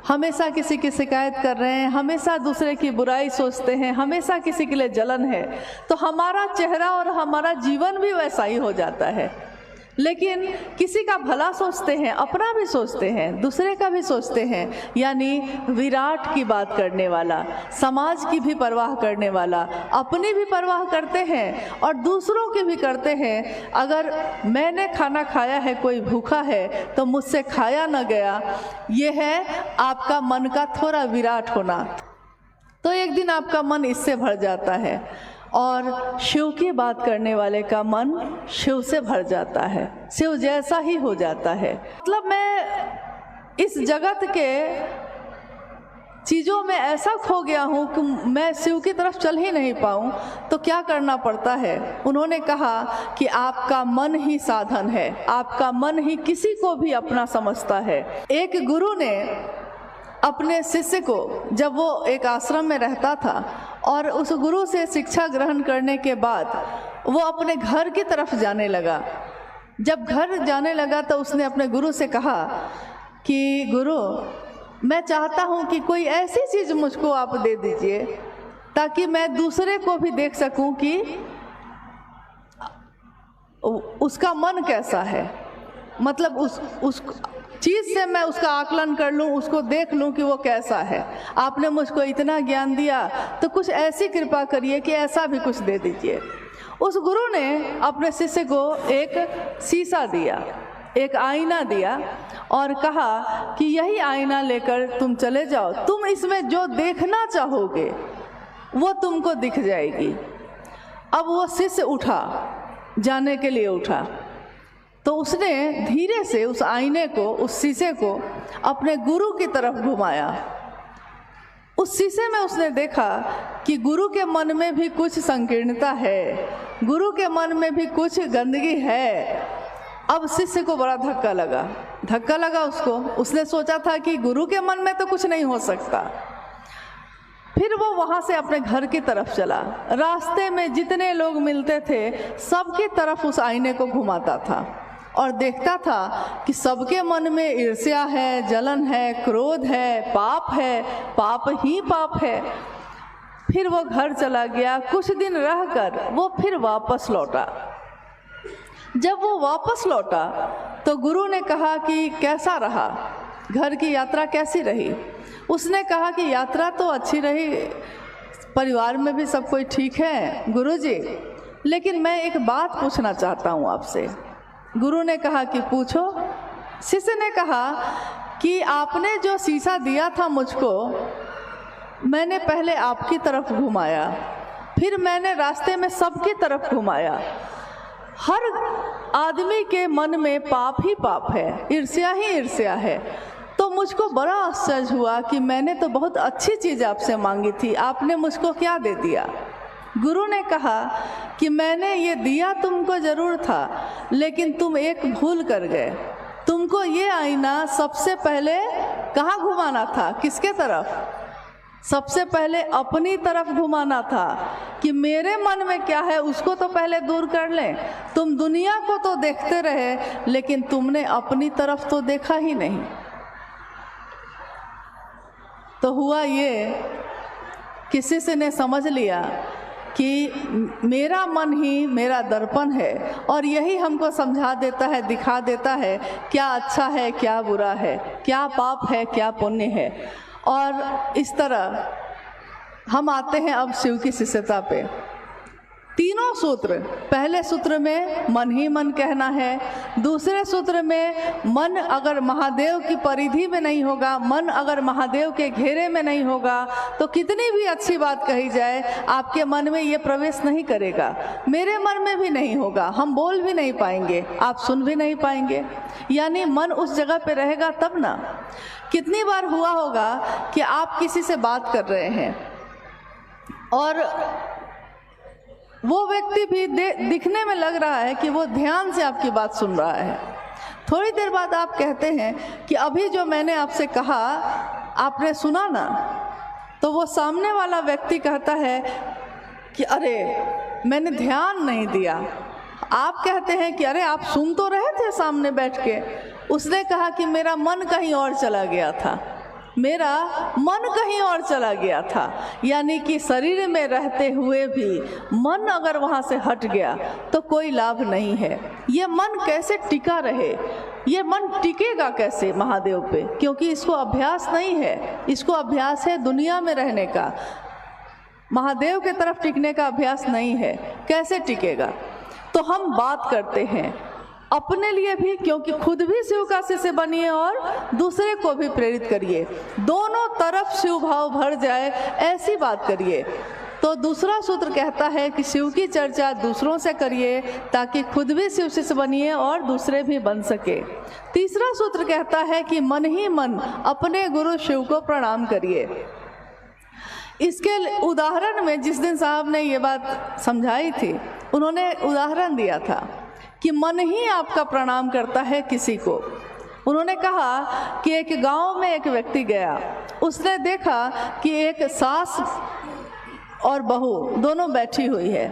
हमेशा किसी की शिकायत कर रहे हैं, हमेशा दूसरे की बुराई सोचते हैं, हमेशा किसी के लिए जलन है, तो हमारा चेहरा और हमारा जीवन भी वैसा ही हो जाता है। लेकिन किसी का भला सोचते हैं, अपना भी सोचते हैं, दूसरे का भी सोचते हैं, यानी विराट की बात करने वाला, समाज की भी परवाह करने वाला, अपनी भी परवाह करते हैं और दूसरों की भी करते हैं। अगर मैंने खाना खाया है, कोई भूखा है, तो मुझसे खाया न गया, ये है आपका मन का थोड़ा विराट होना। तो एक दिन आपका मन इससे भर जाता है और शिव की बात करने वाले का मन शिव से भर जाता है, शिव जैसा ही हो जाता है। मतलब मैं इस जगत के चीज़ों में ऐसा खो गया हूँ कि मैं शिव की तरफ चल ही नहीं पाऊँ, तो क्या करना पड़ता है? उन्होंने कहा कि आपका मन ही साधन है, आपका मन ही किसी को भी अपना समझता है। एक गुरु ने अपने शिष्य को, जब वो एक आश्रम में रहता था और उस गुरु से शिक्षा ग्रहण करने के बाद वो अपने घर की तरफ जाने लगा। जब घर जाने लगा तो उसने अपने गुरु से कहा कि गुरु, मैं चाहता हूँ कि कोई ऐसी चीज़ मुझको आप दे दीजिए ताकि मैं दूसरे को भी देख सकूँ कि उसका मन कैसा है, मतलब उस चीज़ से मैं उसका आकलन कर लूँ, उसको देख लूँ कि वो कैसा है। आपने मुझको इतना ज्ञान दिया तो कुछ ऐसी कृपा करिए कि ऐसा भी कुछ दे दीजिए। उस गुरु ने अपने शिष्य को एक शीशा दिया, एक आईना दिया और कहा कि यही आईना लेकर तुम चले जाओ, तुम इसमें जो देखना चाहोगे वो तुमको दिख जाएगी। अब वो शिष्य उठा, जाने के लिए उठा, तो उसने धीरे से उस आईने को, उस शीशे को अपने गुरु की तरफ घुमाया। उस शीशे में उसने देखा कि गुरु के मन में भी कुछ संकीर्णता है, गुरु के मन में भी कुछ गंदगी है। अब शिष्य को बड़ा धक्का लगा उसको। उसने सोचा था कि गुरु के मन में तो कुछ नहीं हो सकता। फिर वो वहाँ से अपने घर की तरफ चला। रास्ते में जितने लोग मिलते थे सबकी तरफ उस आईने को घुमाता था और देखता था कि सबके मन में ईर्ष्या है, जलन है, क्रोध है, पाप ही पाप है। फिर वो घर चला गया। कुछ दिन रहकर वो फिर वापस लौटा। जब वो वापस लौटा तो गुरु ने कहा कि कैसा रहा, घर की यात्रा कैसी रही? उसने कहा कि यात्रा तो अच्छी रही, परिवार में भी सब कोई ठीक है गुरुजी, लेकिन मैं एक बात पूछना चाहता हूँ आपसे। गुरु ने कहा कि पूछो। शिष्य ने कहा कि आपने जो शीशा दिया था मुझको, मैंने पहले आपकी तरफ घुमाया, फिर मैंने रास्ते में सबकी तरफ घुमाया। हर आदमी के मन में पाप ही पाप है, ईर्ष्या ही ईर्ष्या है। तो मुझको बड़ा आश्चर्य हुआ कि मैंने तो बहुत अच्छी चीज़ आपसे मांगी थी, आपने मुझको क्या दे दिया? गुरु ने कहा कि मैंने ये दिया तुमको ज़रूर था, लेकिन तुम एक भूल कर गए। तुमको ये आईना सबसे पहले कहाँ घुमाना था, किसके तरफ? सबसे पहले अपनी तरफ घुमाना था कि मेरे मन में क्या है उसको तो पहले दूर कर लें। तुम दुनिया को तो देखते रहे, लेकिन तुमने अपनी तरफ तो देखा ही नहीं। तो हुआ ये, किसी से ने समझ लिया कि मेरा मन ही मेरा दर्पण है और यही हमको समझा देता है, दिखा देता है क्या अच्छा है, क्या बुरा है, क्या पाप है, क्या पुण्य है। और इस तरह हम आते हैं अब शिव की शिष्यता पे। तीनों सूत्र, पहले सूत्र में मन ही मन कहना है, दूसरे सूत्र में मन अगर महादेव की परिधि में नहीं होगा, मन अगर महादेव के घेरे में नहीं होगा तो कितनी भी अच्छी बात कही जाए आपके मन में ये प्रवेश नहीं करेगा। मेरे मन में भी नहीं होगा, हम बोल भी नहीं पाएंगे, आप सुन भी नहीं पाएंगे। यानी मन उस जगह पे रहेगा तब ना। कितनी बार हुआ होगा कि आप किसी से बात कर रहे हैं और वो व्यक्ति भी दिखने में लग रहा है कि वो ध्यान से आपकी बात सुन रहा है। थोड़ी देर बाद आप कहते हैं कि अभी जो मैंने आपसे कहा आपने सुना ना? तो वो सामने वाला व्यक्ति कहता है कि अरे मैंने ध्यान नहीं दिया। आप कहते हैं कि अरे आप सुन तो रहे थे सामने बैठ के। उसने कहा कि मेरा मन कहीं और चला गया था। मेरा मन कहीं और चला गया था। यानी कि शरीर में रहते हुए भी मन अगर वहाँ से हट गया तो कोई लाभ नहीं है। ये मन कैसे टिका रहे, ये मन टिकेगा कैसे महादेव पे, क्योंकि इसको अभ्यास नहीं है, इसको अभ्यास है दुनिया में रहने का, महादेव के तरफ टिकने का अभ्यास नहीं है। कैसे टिकेगा? तो हम बात करते हैं अपने लिए भी, क्योंकि खुद भी शिव का शिष्य बनिए और दूसरे को भी प्रेरित करिए, दोनों तरफ शिव भाव भर जाए ऐसी बात करिए। तो दूसरा सूत्र कहता है कि शिव की चर्चा दूसरों से करिए ताकि खुद भी शिव शिष्य बनिए और दूसरे भी बन सके। तीसरा सूत्र कहता है कि मन ही मन अपने गुरु शिव को प्रणाम करिए। इसके उदाहरण में जिस दिन साहब ने ये बात समझाई थी, उन्होंने उदाहरण दिया था कि मन ही आपका प्रणाम करता है किसी को। उन्होंने कहा कि एक गांव में एक व्यक्ति गया, उसने देखा कि एक सास और बहू दोनों बैठी हुई है।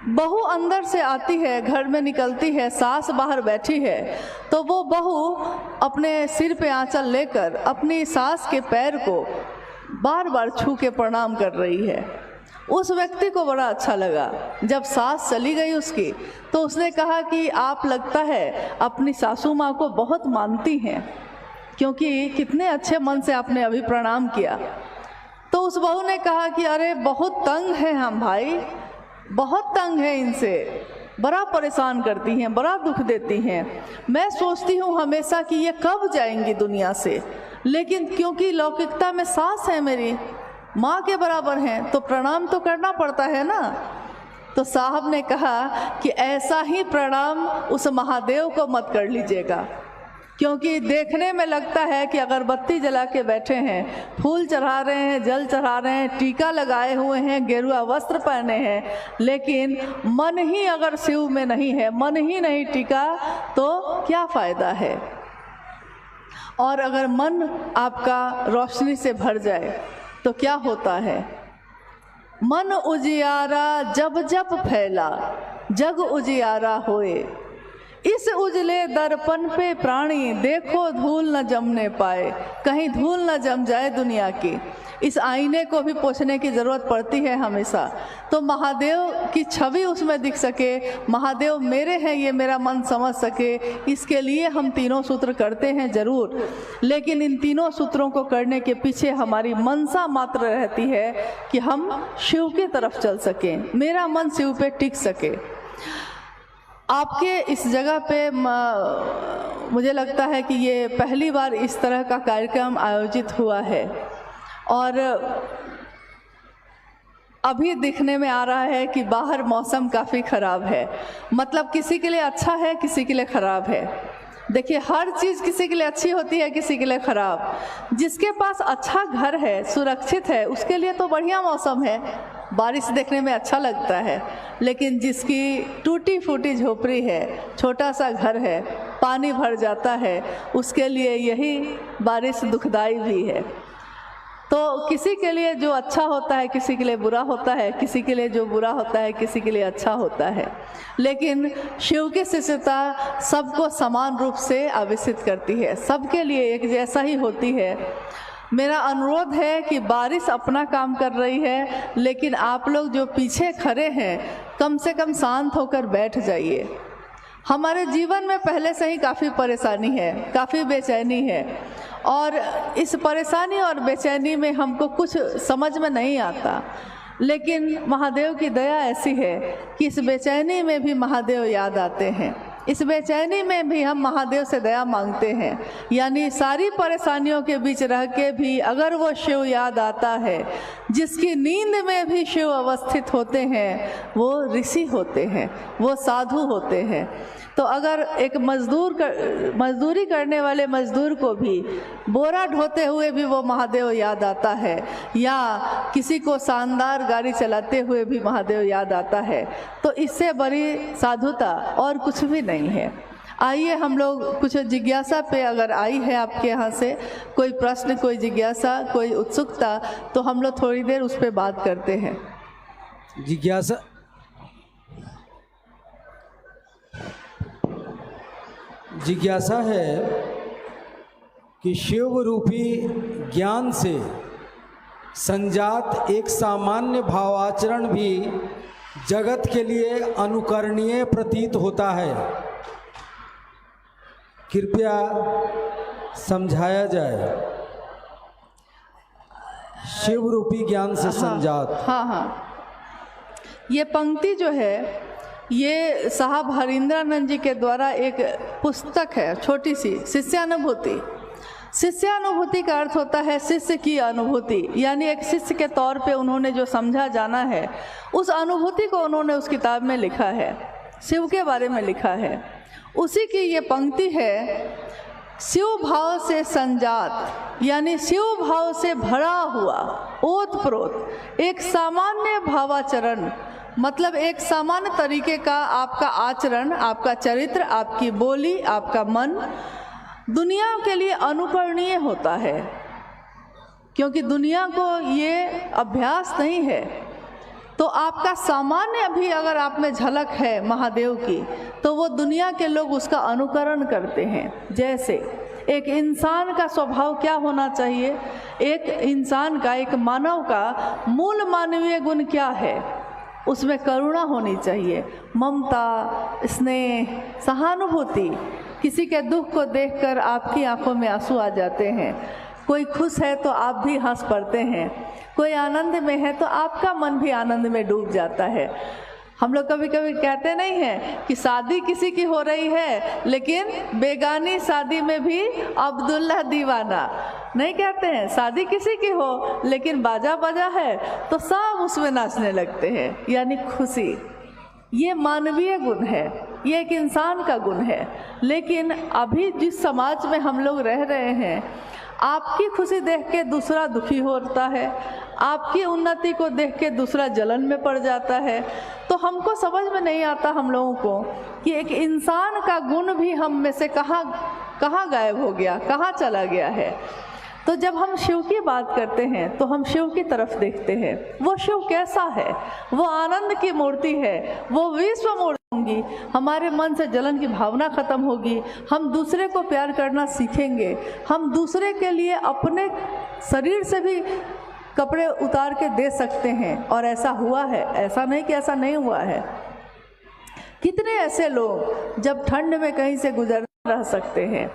बहू अंदर से आती है, घर में निकलती है, सास बाहर बैठी है, तो वो बहू अपने सिर पे आंचल लेकर अपनी सास के पैर को बार बार छू के प्रणाम कर रही है। उस व्यक्ति को बड़ा अच्छा लगा। जब सास चली गई उसकी, तो उसने कहा कि आप लगता है अपनी सासू माँ को बहुत मानती हैं, क्योंकि कितने अच्छे मन से आपने अभी प्रणाम किया। तो उस बहू ने कहा कि अरे बहुत तंग है हम भाई, बहुत तंग है इनसे, बड़ा परेशान करती हैं, बड़ा दुख देती हैं। मैं सोचती हूँ हमेशा कि ये कब जाएंगी दुनिया से, लेकिन क्योंकि लौकिकता में सास है मेरी, माँ के बराबर हैं, तो प्रणाम तो करना पड़ता है ना। तो साहब ने कहा कि ऐसा ही प्रणाम उस महादेव को मत कर लीजिएगा, क्योंकि देखने में लगता है कि अगरबत्ती जला के बैठे हैं, फूल चढ़ा रहे हैं, जल चढ़ा रहे हैं, टीका लगाए हुए हैं, गेरुआ वस्त्र पहने हैं, लेकिन मन ही अगर शिव में नहीं है, मन ही नहीं टिका, तो क्या फ़ायदा है। और अगर मन आपका रोशनी से भर जाए तो क्या होता है? मन उजियारा जब जब फैला, जग उजियारा होए, इस उजले दर्पण पे प्राणी देखो धूल न जमने पाए। कहीं धूल न जम जाए दुनिया की। इस आईने को भी पोंछने की ज़रूरत पड़ती है हमेशा, तो महादेव की छवि उसमें दिख सके, महादेव मेरे हैं ये मेरा मन समझ सके। इसके लिए हम तीनों सूत्र करते हैं ज़रूर, लेकिन इन तीनों सूत्रों को करने के पीछे हमारी मनसा मात्र रहती है कि हम शिव की तरफ चल सकें, मेरा मन शिव पे टिक सके। आपके इस जगह पे मुझे लगता है कि ये पहली बार इस तरह का कार्यक्रम आयोजित हुआ है, और अभी दिखने में आ रहा है कि बाहर मौसम काफ़ी ख़राब है। मतलब किसी के लिए अच्छा है, किसी के लिए ख़राब है। देखिए, हर चीज़ किसी के लिए अच्छी होती है, किसी के लिए ख़राब। जिसके पास अच्छा घर है, सुरक्षित है, उसके लिए तो बढ़िया मौसम है, बारिश देखने में अच्छा लगता है। लेकिन जिसकी टूटी फूटी झोपड़ी है, छोटा सा घर है, पानी भर जाता है, उसके लिए यही बारिश दुखदाई भी है। तो किसी के लिए जो अच्छा होता है किसी के लिए बुरा होता है, किसी के लिए जो बुरा होता है किसी के लिए अच्छा होता है। लेकिन शिव की शिष्यता सबको समान रूप से आवेशित करती है, सबके लिए एक जैसा ही होती है। मेरा अनुरोध है कि बारिश अपना काम कर रही है, लेकिन आप लोग जो पीछे खड़े हैं कम से कम शांत होकर बैठ जाइए। हमारे जीवन में पहले से ही काफ़ी परेशानी है, काफ़ी बेचैनी है, और इस परेशानी और बेचैनी में हमको कुछ समझ में नहीं आता। लेकिन महादेव की दया ऐसी है कि इस बेचैनी में भी महादेव याद आते हैं, इस बेचैनी में भी हम महादेव से दया मांगते हैं। यानी सारी परेशानियों के बीच रह के भी अगर वो शिव याद आता है, जिसकी नींद में भी शिव अवस्थित होते हैं, वो ऋषि होते हैं, वो साधु होते हैं। तो अगर एक मजदूरी करने वाले मजदूर को भी बोरा ढोते हुए भी वो महादेव याद आता है, या किसी को शानदार गाड़ी चलाते हुए भी महादेव याद आता है, तो इससे बड़ी साधुता और कुछ भी नहीं है। आइए हम लोग कुछ जिज्ञासा पे, अगर आई है आपके यहाँ से कोई प्रश्न, कोई जिज्ञासा, कोई उत्सुकता, तो हम लोग थोड़ी देर उस पर बात करते हैं। जिज्ञासा है कि शिव रूपी ज्ञान से संजात एक सामान्य भावाचरण भी जगत के लिए अनुकरणीय प्रतीत होता है। कृपया समझाया जाए। शिव रूपी ज्ञान से संजात। हाँ, ये पंक्ति जो है ये साहब हरिंद्रानंद जी के द्वारा एक पुस्तक है, छोटी सी, शिष्यानुभूति। शिष्यानुभूति का अर्थ होता है शिष्य की अनुभूति, यानी एक शिष्य के तौर पे उन्होंने जो समझा जाना है उस अनुभूति को उन्होंने उस किताब में लिखा है, शिव के बारे में लिखा है। उसी की ये पंक्ति है, शिव भाव से संजात, यानी शिव भाव से भरा हुआ, ओतप्रोत एक सामान्य भावाचरण, मतलब एक सामान्य तरीके का आपका आचरण, आपका चरित्र, आपकी बोली, आपका मन दुनिया के लिए अनुकरणीय होता है, क्योंकि दुनिया को ये अभ्यास नहीं है। तो आपका सामान्य भी अगर आप में झलक है महादेव की, तो वो दुनिया के लोग उसका अनुकरण करते हैं। जैसे एक इंसान का स्वभाव क्या होना चाहिए, एक इंसान का, एक मानव का मूल मानवीय गुण क्या है, उसमें करुणा होनी चाहिए, ममता, स्नेह, सहानुभूति। किसी के दुख को देखकर आपकी आंखों में आंसू आ जाते हैं, कोई खुश है तो आप भी हंस पड़ते हैं, कोई आनंद में है तो आपका मन भी आनंद में डूब जाता है। हम लोग कभी कभी कहते नहीं हैं कि शादी किसी की हो रही है लेकिन बेगानी शादी में भी अब्दुल्ला दीवाना, नहीं कहते हैं। शादी किसी की हो लेकिन बाजा बजा है तो सब उसमें नाचने लगते हैं, यानी खुशी। ये मानवीय गुण है, ये एक इंसान का गुण है। लेकिन अभी जिस समाज में हम लोग रह रहे हैं, आपकी खुशी देख के दूसरा दुखी होता है, आपकी उन्नति को देख के दूसरा जलन में पड़ जाता है। तो हमको समझ में नहीं आता हम लोगों को कि एक इंसान का गुण भी हम में से कहाँ गायब हो गया, कहाँ चला गया है। तो जब हम शिव की बात करते हैं तो हम शिव की तरफ देखते हैं। वो शिव कैसा है, वो आनंद की मूर्ति है, वो विश्व मूर्ति होंगी। हमारे मन से जलन की भावना खत्म होगी, हम दूसरे को प्यार करना सीखेंगे, हम दूसरे के लिए अपने शरीर से भी कपड़े उतार के दे सकते हैं। और ऐसा हुआ है, ऐसा नहीं कि ऐसा नहीं हुआ है। कितने ऐसे लोग जब ठंड में कहीं से गुजर रह सकते हैं,